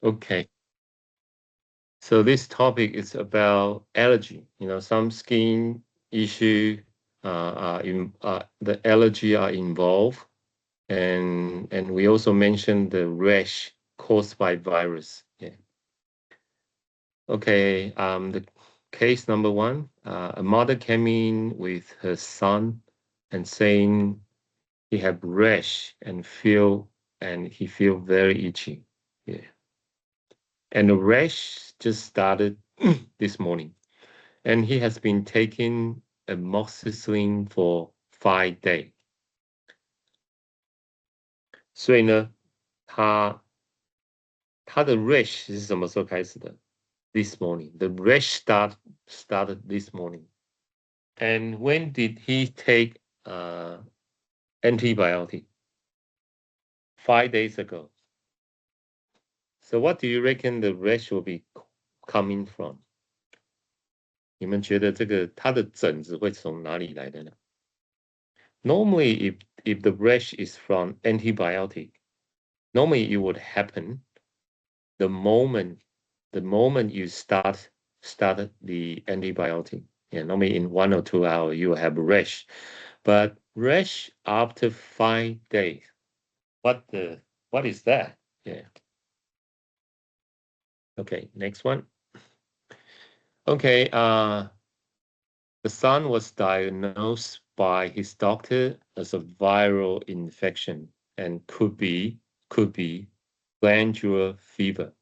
Okay. So this topic is about allergy. Some skin issue the allergy are involved, and we also mentioned the rash caused by virus. Yeah. Okay. The case number one, a mother came in with her son and saying he had rash and he feel very itchy. Yeah. And the rash just started this morning. And he has been taking amoxicillin for 5 days. 所以呢，他的 rash 是什么时候开始的？This morning. The rash started this morning. And when did he take antibiotic? 5 days ago. So what do you reckon the rash will be coming from? 你们觉得他的疹子会从哪里来的呢？ Normally, if the rash is from antibiotic, normally it would happen the moment you started the antibiotic. Yeah, normally in 1 or 2 hours you have rash, but rash after 5 days. What is that? Yeah. Okay, next one. Okay, the son was diagnosed by his doctor as a viral infection and could be glandular fever.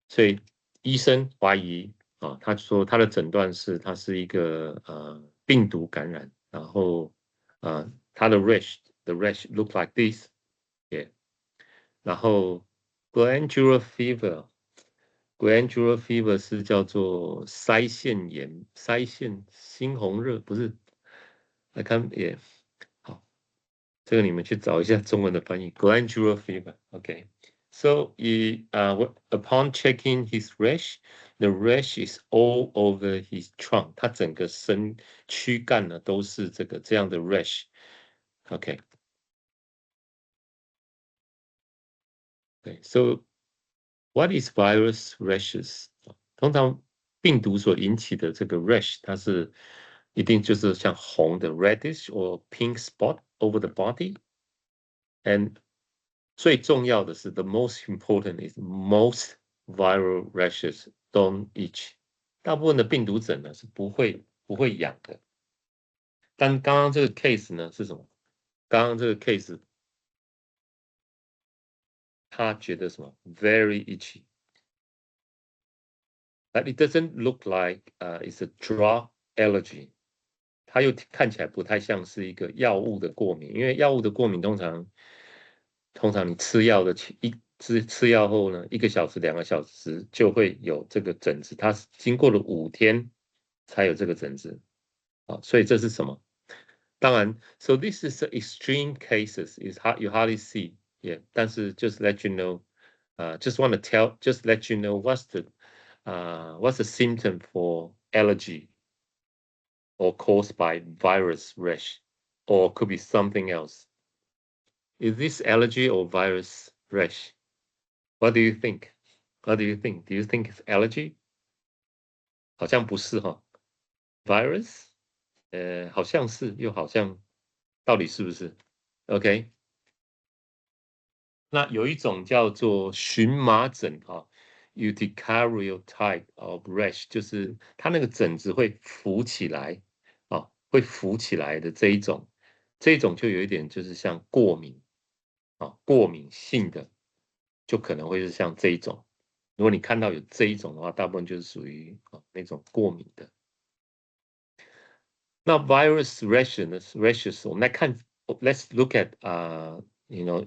所以医生怀疑他说他的诊断是他是一个病毒感染，然后他的 the rash look like this, yeah. 然后 glandular fever 是叫做腮腺炎、腮腺猩红热，不是？来看也好，这个你们去找一下中文的翻译 glandular fever, okay. So upon checking his rash, the rash is all over his trunk. 他整个躯干呢都是这样的 rash. Okay. Okay. So what is virus rashes? 通常病毒所引起的这个 rash, 它是一定就是像红的 reddish or pink spot over the body. And 最重要的是 the most important is most viral rashes don't itch. 大部分的病毒疹呢是不会痒的。但刚刚这个 case 呢是什么？刚刚这个 case 他觉得什么 very itchy. But it doesn't look like it's a drug allergy. 它又看起来不太像是一个药物的过敏，因为药物的过敏通常你吃药后呢，1个小时、2个小时就会有这个疹子，它是经过了5天才有这个疹子所以这是什么？当然 ，so this is extreme cases is you hardly see, yeah. 但是 just let you know, just let you know what's the symptom for allergy or caused by virus rash, or could be something else. Is this allergy or virus rash? What do you think? Do you think it's allergy? 好像不是哈。Virus? 好像是，又好像，到底是不是 ？OK。那有一种叫做荨麻疹urticarial type of rash， 就是它那个疹子会浮起来会浮起来的这一种就有一点就是像过敏过敏性的，就可能会是像这一种。如果你看到有这一种的话，大部分就是属于那种过敏的。那 virus rashes 我们来看 ，let's look at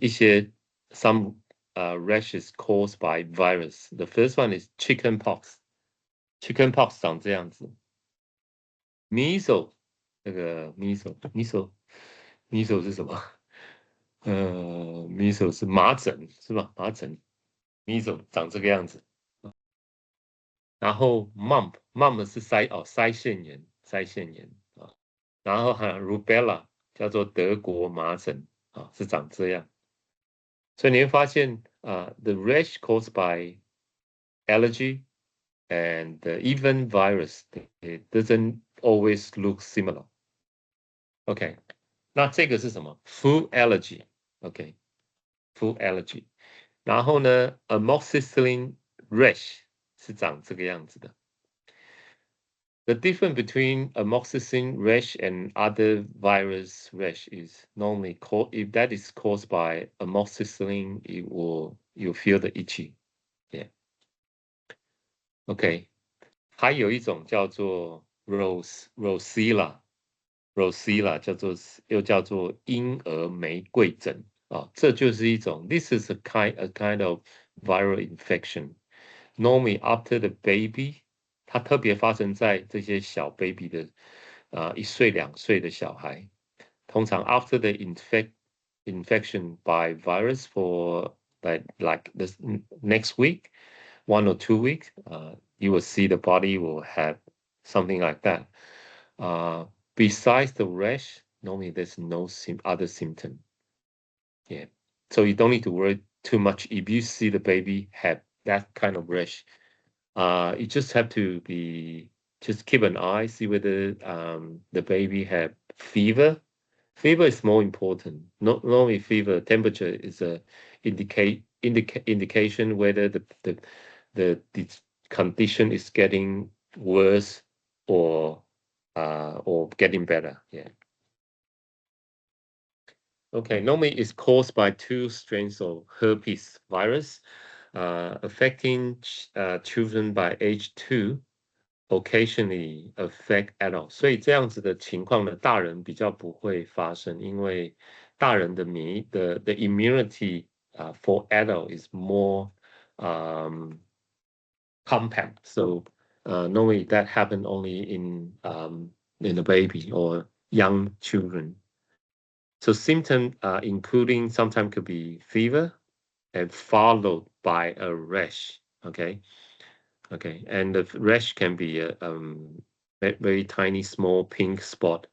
一些 some rashes caused by virus. The first one is chicken pox. Chicken pox 长这样子。Measles 那个 measles 是什么？measles 是麻疹是吧？麻疹 measles 长这个样子。然后 mump 是腮腺炎然后还有 rubella 叫做德国麻疹是长这样。所以你会发现the rash caused by allergy and even virus, it doesn't always look similar. OK， 那这个是什么 ？Food allergy，OK，food allergy。然后呢 ，amoxicillin rash 是长这个样子的。The difference between amoxicillin rash and other virus rash is normally if that is caused by amoxicillin, you'll feel the itchy. Yeah. OK， 还有一种叫做 rosella 又叫做婴儿玫瑰疹啊，这就是一种 this is a kind of viral infection. Normally after the baby， 它特别发生在这些小 baby 的1岁2岁的小孩，通常 after the infection by virus for like the next week, 1 or 2 weeks, you will see the body will have something like that. Besides the rash, normally there's no other symptom. Yeah, so you don't need to worry too much if you see the baby have that kind of rash. You just have to just keep an eye, see whether the baby have fever. Fever is more important. Not only fever, temperature is a indication whether the condition is getting worse or getting better. Yeah. Okay, normally it's caused by 2 strains of herpes virus, affecting children by age 2, occasionally affect adults. 所以这样子的情况呢，大人比较不会发生，因为大人的免疫的 immunity for adult is more compact. So normally that happen only in the baby or young children. So symptoms including sometimes could be fever and followed by a rash. Okay, and the rash can be a very tiny, small pink spot.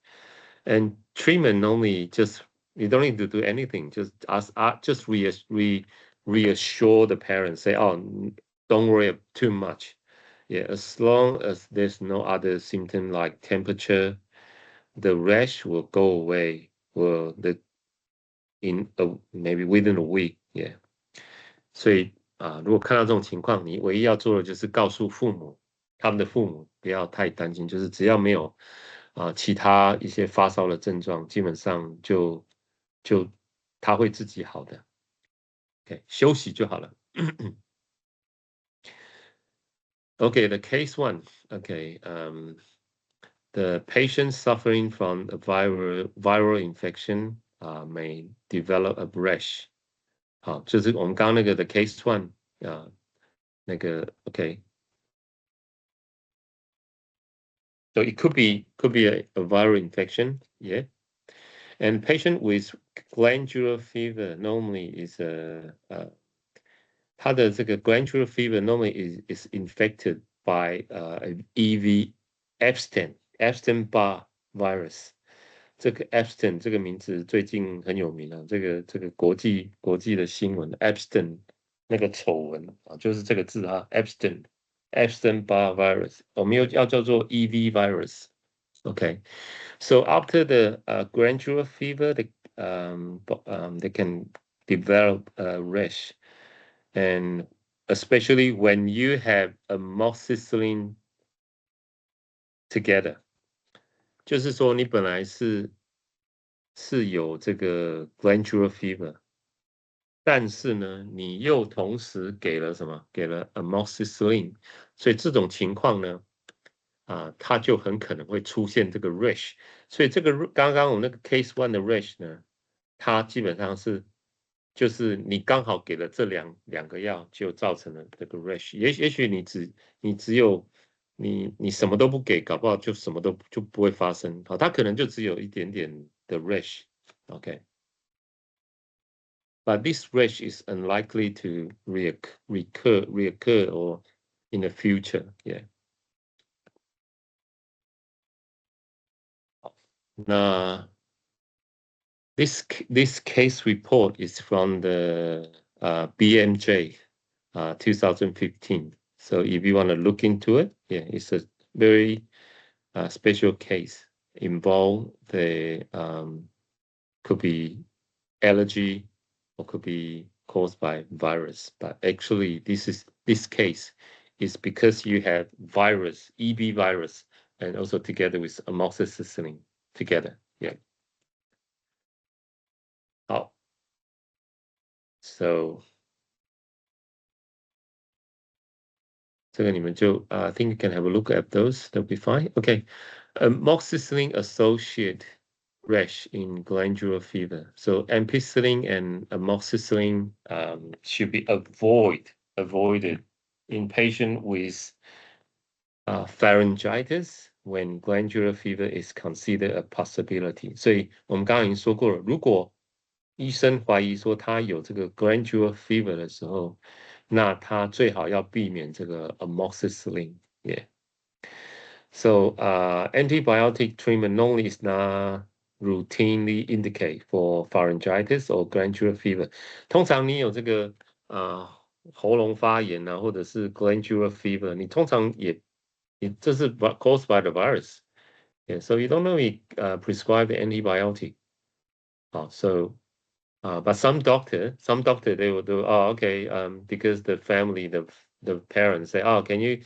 And treatment normally just you don't need to do anything. Just reassure the parents. Say, oh, don't worry too much. Yeah, as long as there's no other symptom like temperature, the rash will go away. Maybe within a week. Yeah. 所以如果看到这种情况，你唯一要做的就是告诉父母，他们的父母不要太担心，就是只要没有其他一些发烧的症状，基本上就他会自己好的。OK， 休息就好了。Okay, the case 1. Okay, the patient suffering from a viral infection may develop a rash. 好，就是我们刚刚那个的 case 1那个 OK。So it could be a viral infection, yeah. And patient with glandular fever normally is它的这个 glandular fever normally is infected by EV Epstein-Barr virus. 这个 Epstein 这个名字最近很有名啊，这个国际的新闻 Epstein 那个丑闻啊，就是这个字啊 Epstein-Barr virus， 我们又要叫做 EV virus。Okay, so after the glandular fever, they can develop a rash, and especially when you have amoxicillin together， 就是说你本来是有这个 glandular fever， 但是呢，你又同时给了什么？给了 amoxicillin， 所以这种情况呢，它就很可能会出现这个 rash。所以这个刚刚我那个 case 1的 rash 呢，它基本上就是你刚好给了这两个药，就造成了这个 rash。也许你只有你什么都不给，搞不好就什么都就不会发生。好，它可能就只有一点点的 rash。OK。But this rash is unlikely to reoccur or in the future. Yeah. 那 This case report is from the BMJ 2015. So if you want to look into it, yeah, it's a very special case. Involve the could be allergy or could be caused by virus. But actually, this case is because you have virus, EB virus, and also together with amoxicillin together. Yeah. 好 ，so 这个你们就I think you can have a look at those. That'll be fine. Okay, amoxicillin associated rash in glandular fever. So ampicillin and amoxicillin should be avoided in patient with pharyngitis when glandular fever is considered a possibility. 所以我们刚刚已经说过了，如果医生怀疑说他有这个 glandular fever 的时候，那他最好要避免这个 amoxicillin. Yeah. So antibiotic treatment normally is not routinely indicate for pharyngitis or glandular fever. 通常你有这个喉咙发炎啊，或者是 glandular fever，你通常这是 caused by the virus. Yeah, so you don't normally prescribe the antibiotic. So but some doctor they will do, okay, because the family, the parents say, can you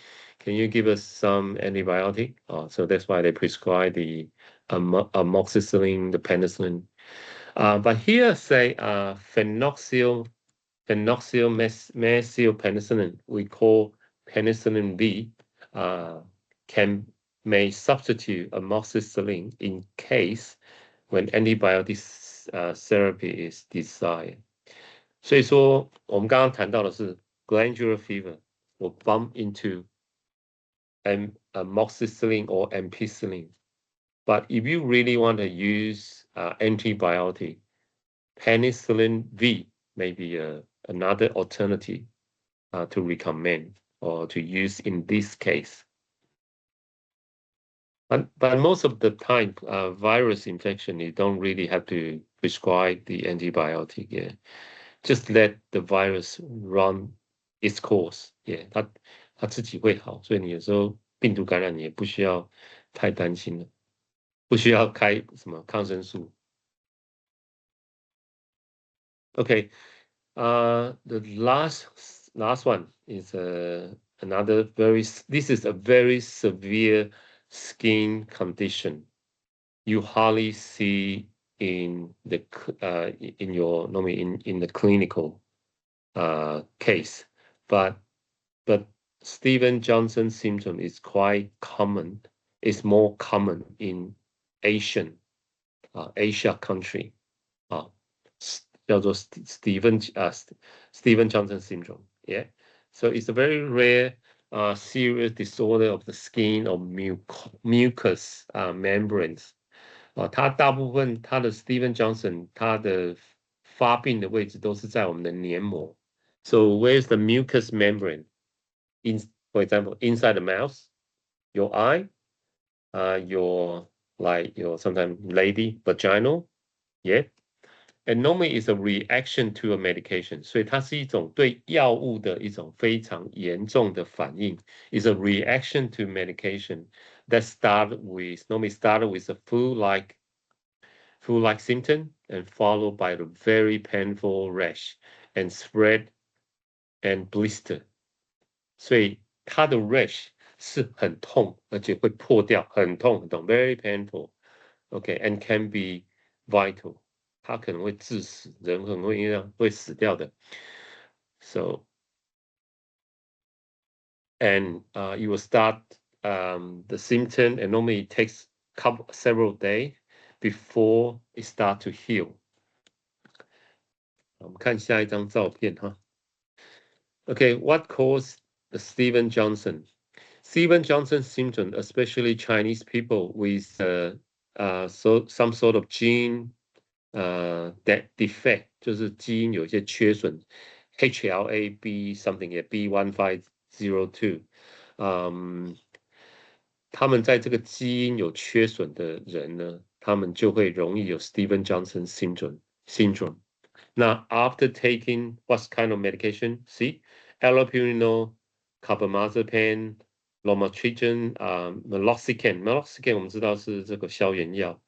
give us some antibiotic? So that's why they prescribe the amoxicillin, the penicillin. But here say phenoxyl penicillin, we call penicillin B, may substitute amoxicillin in case when antibiotic therapy is desired. 所以说，我们刚刚谈到的是 glandular fever will bump into amoxicillin or ampicillin. But if you really want to use antibiotic, penicillin V may be another alternative to recommend or to use in this case. But most of the time, virus infection, you don't really have to prescribe the antibiotic. Yeah, just let the virus run its course. Yeah, 它自己会好，所以你有时候病毒感染你也不需要太担心了，不需要开什么抗生素。Okay, the last one is another this is a very severe skin condition you hardly see in the normally in the clinical case, but Stevens-Johnson symptom is quite common. It's more common in Asia country. 叫做 Stevens-Johnson syndrome. Yeah, so it's a very rare serious disorder of the skin or mucous membranes. 它大部分它的 Stevens-Johnson 它的发病的位置都是在我们的黏膜。So where's the mucous membrane? For example, inside the mouth, your eye, your sometimes lady vaginal, yeah. And normally it's a reaction to a medication. 所以它是一种对药物的一种非常严重的反应。It's a reaction to medication that normally started with a flu-like symptom and followed by a very painful rash and spread and blister. 所以它的 rash 是很痛，而且会破掉，很痛，very painful. Okay, and can be vital. 它可能会致死，人很会死掉的。So, and you will start the symptom, and normally it takes several days before it start to heal. 我们看下一张照片哈。Okay, what caused the Stevens-Johnson? Stevens-Johnson symptom, especially Chinese people with some sort of gene that defect, 就是基因有一些缺损 ，HLA-B something 也 B1502，他们在这个基因有缺损的人呢，他们就会容易有 Stevens-Johnson syndrome. Now, after taking what kind of medication? See, allopurinol, carbamazepine, lamotrigine, meloxicam 我们知道是这个消炎药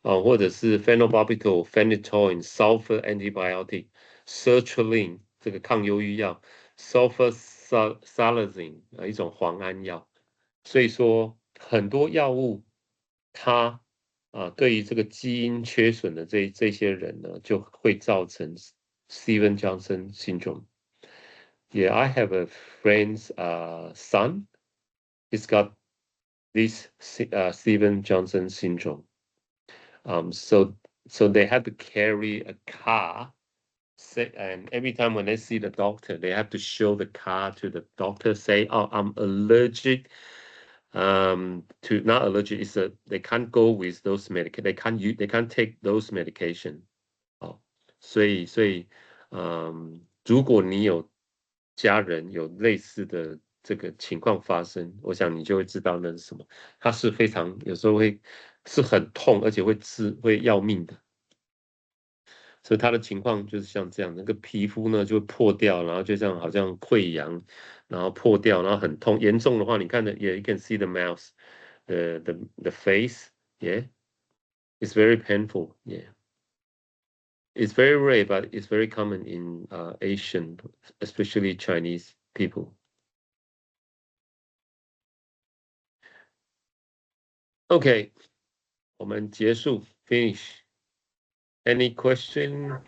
或者是 phenobarbital, phenytoin, sulfur antibiotic, sertraline 这个抗忧郁药 sulfasalazine 一种磺胺药。所以说很多药物它对于这个基因缺损的这些人呢，就会造成 Stevens-Johnson syndrome. Yeah, I have a friend's son. He's got this Stevens-Johnson syndrome. So they have to carry a car, and every time when they see the doctor, they have to show the car to the doctor, say, "Oh, I'm allergic." To not allergic is they can't go with those medication. They can't take those medication. 所以如果你有家人有类似的这个情况发生，我想你就会知道那是什么。它是非常有时候是很痛，而且会要命的。所以他的情况就是像这样，那个皮肤呢就会破掉，然后就像好像溃疡，然后破掉，然后很痛。严重的话，你看的也 you can see the mouth, the face, yeah, it's very painful, yeah. It's very rare, but it's very common in Asian, especially Chinese people. Okay, 我们结束 finish. Any question?